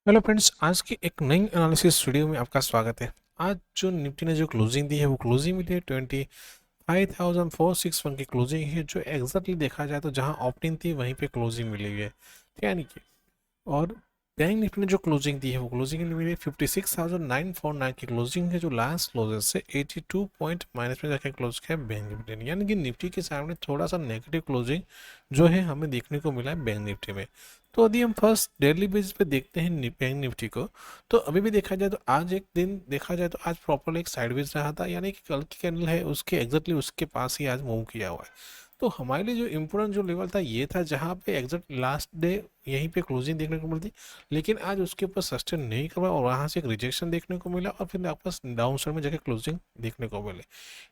Hello friends, आज की एक नई एनालिसिस वीडियो में आपका स्वागत है। आज जो निफ्टी ने जो क्लोजिंग दी है वो क्लोजिंग मिली है 25,461 की क्लोजिंग है, जो एग्जैक्टली देखा जाए तो जहां ओपनिंग थी वहीं पे क्लोजिंग मिली हुई है, यानी कि। और बैंक निफ्टी ने जो क्लोजिंग दी है वो क्लोजिंग मिली है 56,949 की क्लोजिंग है, जो लास्ट क्लोजेस से 82 पॉइंट माइनस में जाकर क्लोज किया है बैंक निफ्टी ने, यानी कि निफ्टी के सामने थोड़ा सा नेगेटिव क्लोजिंग जो है हमें देखने को मिला है बैंक निफ्टी में। तो यदि हम फर्स्ट डेली बेसिस पे देखते हैं बैंक निफ्टी को, तो अभी भी देखा जाए तो आज एक दिन देखा जाए तो आज प्रॉपर एक साइडवेज रहा था, यानी कि कल की कैंडल है उसके एग्जैक्टली उसके पास ही आज मूव किया हुआ है। तो हमारे लिए जो इम्पोर्टेंट जो लेवल था ये था जहाँ पे एग्जैक्ट लास्ट डे यहीं पे क्लोजिंग देखने को मिलती, लेकिन आज उसके ऊपर सस्टेन नहीं कर पाया और वहाँ से एक रिजेक्शन देखने को मिला और फिर वापस डाउन साइड में जाकर क्लोजिंग देखने को मिले।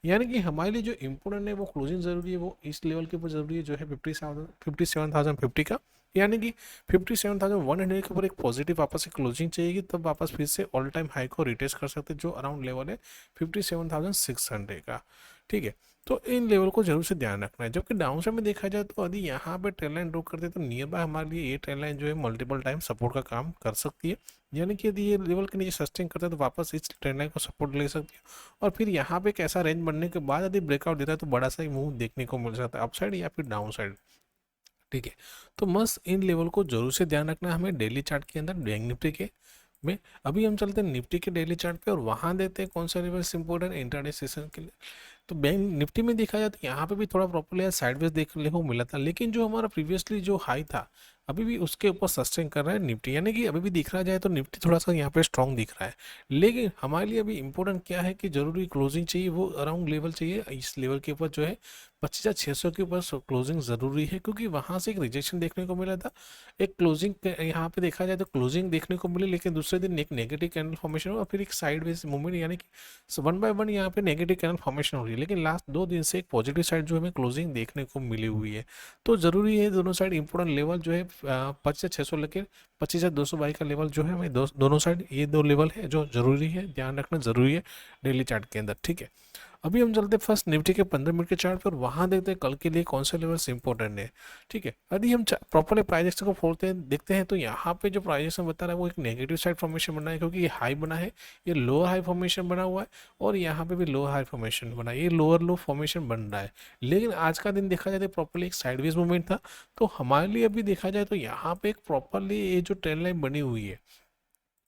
यानी कि हमारे लिए जो इम्पोर्टेंट है वो क्लोजिंग जरूरी है, वो इस लेवल के ऊपर जरूरी है जो है 57,050 का, यानी कि 57,100 के ऊपर एक पॉजिटिव वापस से क्लोजिंग चाहिए, तब वापस फिर से ऑल टाइम हाई को रिटेस्ट कर सकते हैं जो अराउंड लेवल है 57,600 का। ठीक है, तो इन लेवल को जरूर से ध्यान रखना है। जबकि डाउन साइड में देखा जाए तो यदि यहाँ पे ट्रेंड लाइन ड्रॉ करते हैं तो नियर बाय हमारे लिए ये ट्रेंड लाइन जो है मल्टीपल टाइम सपोर्ट का काम कर सकती है, यानी कि यदि ये लेवल के नीचे सस्टेन करते हैं तो वापस इस ट्रेंड लाइन को सपोर्ट ले सकती है, और फिर यहाँ पे एक ऐसा रेंज बनने के बाद यदि ब्रेकआउट देता है तो बड़ा सा मूव देखने को मिल सकता है अपसाइड या फिर डाउन साइड। ठीक है, तो मस्त इन लेवल को जरूर से ध्यान रखना है हमें डेली चार्ट के अंदर बैंक निफ्टी के में। अभी हम चलते हैं निफ्टी के डेली चार्ट पे और वहां देते हैं कौन सा लेवल्स इंपॉर्टेंट इंट्राडे सेशन के लिए। तो बैंक निफ्टी में देखा जाए तो यहाँ पे भी थोड़ा प्रॉपरली साइडवेज देखने को मिला था, लेकिन जो हमारा प्रीवियसली जो हाई था अभी भी उसके ऊपर सस्टेन कर रहा है निफ्टी, यानी कि अभी भी दिख रहा जाए तो निफ्टी थोड़ा सा यहाँ पे स्ट्रॉन्ग दिख रहा है। लेकिन हमारे लिए अभी इंपॉर्टेंट क्या है कि जरूरी क्लोजिंग चाहिए, वो अराउंड लेवल चाहिए इस लेवल के ऊपर जो है 25,600 के ऊपर क्लोजिंग जरूरी है, क्योंकि वहां से एक रिजेक्शन देखने को मिला था। एक क्लोजिंग यहाँ पे देखा जाए तो क्लोजिंग देखने को मिली, लेकिन दूसरे दिन एक नेगेटिव कैंडल फॉर्मेशन हुआ, फिर एक साइडवेज मूवमेंट, यानी कि वन बाय वन यहाँ पे नेगेटिव कैंडल फॉर्मेशन हो रही है, लेकिन लास्ट 2 दिन से एक पॉजिटिव साइड जो हमें क्लोजिंग देखने को मिली हुई है। तो जरूरी है दोनों साइड इंपॉर्टेंट लेवल जो है 25,600 लेकर 25,222 का लेवल जो है हमें दोनों साइड ये दो लेवल है जो जरूरी है, ध्यान रखना जरूरी है डेली चार्ट के अंदर। ठीक है, अभी हम चलते हैं फर्स्ट निफ्टी के 15 मिनट के चार्ट पर, वहां देखते हैं कल के लिए कौन से लेवल्स इंपॉर्टेंट है। ठीक है, यदि हम प्रॉपरली प्राइजेक्शन को खोलते हैं देखते हैं तो यहाँ पे जो प्राइजेक्शन बता रहा है वो एक नेगेटिव साइड फॉर्मेशन बना है, क्योंकि ये हाई बना है, ये लोअर हाई फॉर्मेशन बना हुआ है, और यहाँ पे भी लोअर हाई फॉर्मेशन बना है, ये लोअर लो फॉर्मेशन बन रहा है। लेकिन आज का दिन देखा जाए तो प्रॉपरली एक साइडवेज मूवमेंट था, तो हमारे लिए अभी देखा जाए तो यहाँ पे एक प्रॉपरली ये जो ट्रेंड लाइन बनी हुई है।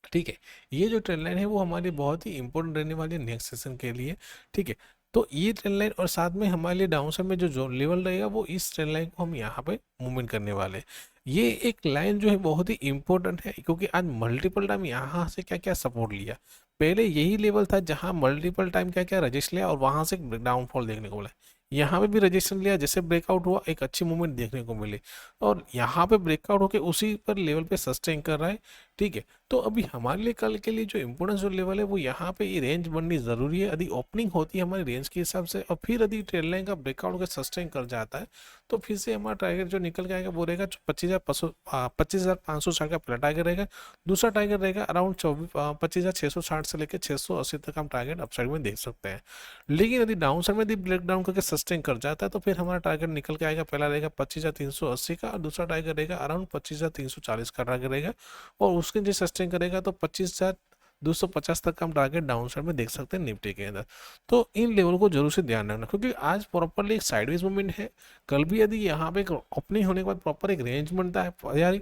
ठीक है, ये जो ट्रेंड लाइन है वो हमारे लिए बहुत ही इंपॉर्टेंट रहने वाली है नेक्स्ट सेशन के लिए। ठीक है, तो ये ट्रेंड लाइन और साथ में हमारे लिए डाउन साइड में जो लेवल रहेगा वो इस ट्रेंड लाइन को हम यहाँ पे मूवमेंट करने वाले हैं। ये एक लाइन जो है बहुत ही इंपॉर्टेंट है, क्योंकि आज मल्टीपल टाइम यहाँ से क्या क्या सपोर्ट लिया। पहले यही लेवल था जहां मल्टीपल टाइम क्या क्या रजिस्टर लिया और वहां से डाउनफॉल देखने को मिला। यहाँ पे भी रजिस्टर लिया, जैसे ब्रेकआउट हुआ एक अच्छी मूवमेंट देखने को मिली, और यहाँ पे ब्रेकआउट होकर उसी पर लेवल पे सस्टेन कर रहा है। ठीक है, तो अभी हमारे लिए कल के लिए जो इम्पोर्टेंस जो लेवल है वो यहाँ पे ये रेंज बननी जरूरी है, यदि ओपनिंग होती है हमारी रेंज के हिसाब से और फिर यदि ट्रेंड लाइन का ब्रेकआउट होकर सस्टेन कर जाता है तो फिर से हमारा टारगेट जो निकल के आएगा वो रहेगा 25,560 का पहला टारगेट रहेगा। दूसरा टारगेट रहेगा अराउंड 25,660 से लेकर 680 तक हम टारगेट अपसाइड में देख सकते हैं। लेकिन यदि डाउन साइड में यदि ब्रेक डाउन करके सस्टेन कर जाता है तो फिर हमारा टारगेट निकल के आएगा, पहला रहेगा 25,380 का और दूसरा टारगेट रहेगा अराउंड 25,340 का टारगेट रहेगा, और उसके जो सस्टेन करेगा तो 25,250 तक का हम टारगेट डाउन साइड में देख सकते हैं निफ्टी के अंदर। तो इन लेवल को जरूर से ध्यान रखना, क्योंकि आज प्रॉपरली एक साइडवेज मूवमेंट है। कल भी यदि यहाँ पे एक ओपनिंग होने के बाद प्रॉपर एक रेंज बनता है, यार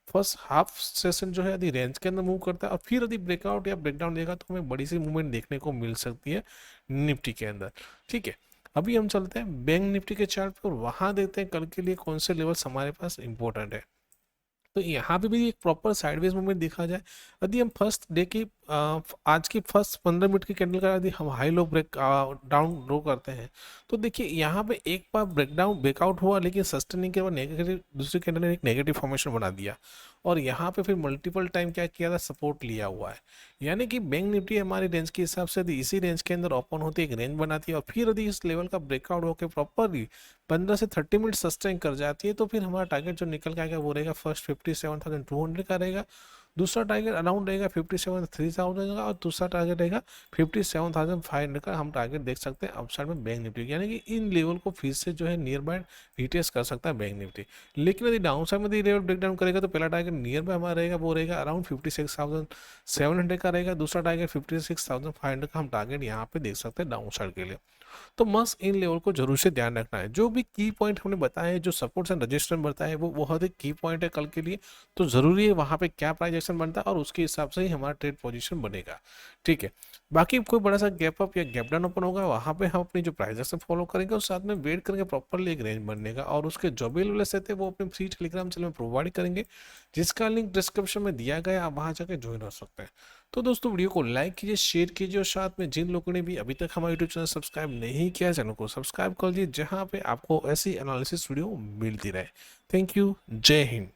फर्स्ट हाफ सेशन जो है यदि रेंज के अंदर मूव करता है और फिर यदि ब्रेकआउट या ब्रेकडाउन देगा तो हमें बड़ी सी मूवमेंट देखने को मिल सकती है निफ्टी के अंदर। ठीक है, अभी हम चलते हैं बैंक निफ्टी के चार्ट पर और वहां देखते हैं कल के लिए कौन से लेवल्स हमारे पास इंपॉर्टेंट है। तो यहाँ पे भी एक प्रॉपर साइडवेज मूवमेंट देखा जाए, यदि हम फर्स्ट डे की आज की फर्स्ट 15 मिनट की कैंडल का यदि हम high low break down draw करते हैं तो देखिए यहाँ पे एक बार ब्रेकडाउन ब्रेकआउट हुआ, लेकिन सस्टेनिंग के बाद नेगेटिव दूसरी कैंडल ने एक नेगेटिव फॉर्मेशन बना दिया, और यहाँ पे फिर मल्टीपल टाइम क्या किया था सपोर्ट लिया हुआ है। यानी कि बैंक निफ्टी हमारी रेंज के हिसाब से यदि इसी रेंज के अंदर ओपन होती है एक रेंज बनाती है और फिर यदि इस लेवल का ब्रेकआउट होकर प्रॉपरली 15 से 30 मिनट सस्टेन कर जाती है तो फिर हमारा टारगेट जो निकल के आएगा वो रहेगा फर्स्ट 57,200 का रहेगा, दूसरा टारगेट अराउंड रहेगा 57,300 का, और दूसरा टारगेट रहेगा 57,500 का। हम टारगेट देख सकते हैं अपसाइड में बैंक निफ्टी, यानी कि इन लेवल को फिर से जो है नियर बाय रिटेस्ट कर सकता है बैंक निफ्टी। लेकिन यदि डाउन साइड में लेवल ब्रेक डाउन करेगा तो पहला टारगेट नियर बाय हमारा रहेगा, वो रहेगा अराउंड 56,700 का रहेगा। दूसरा टारगेट 56,500 का हम टारगेट यहाँ पे देख सकते हैं डाउन साइड के लिए। तो मस्ट इन लेवल को जरूर से ध्यान रखना है। जो भी की पॉइंट हमने बताया है, जो सपोर्ट्स एंड रजिस्टेंस बताया है, वो बहुत ही की पॉइंट है कल के लिए। तो जरूरी है वहां पे क्या प्राइस एक्शन बनता है और उसके हिसाब से ही हमारा ट्रेड पोजीशन बनेगा, ठीक है। बाकी कोई बड़ा सा गैप अप या गैप डाउन ओपन होगा, वहां पे हम अपनी जो प्राइस एक्शन फॉलो करेंगे और साथ में वेट करेंगे प्रॉपरली एक रेंज बनने का। और उसके जो भी लेवल्स रहते हैं वो अपने फ्री टेलीग्राम चैनल में प्रोवाइड करेंगे, जिसका लिंक डिस्क्रिप्शन में दिया गया, आप वहां जाकर ज्वाइन हो सकते हैं। तो दोस्तों वीडियो को लाइक कीजिए, शेयर कीजिए, और साथ में जिन लोगों ने भी अभी तक हमारा यूट्यूब चैनल सब्सक्राइब नहीं किया, चैनल को सब्सक्राइब कर लीजिए, जहां पे आपको ऐसी एनालिसिस वीडियो मिलती रहे। थैंक यू, जय हिंद।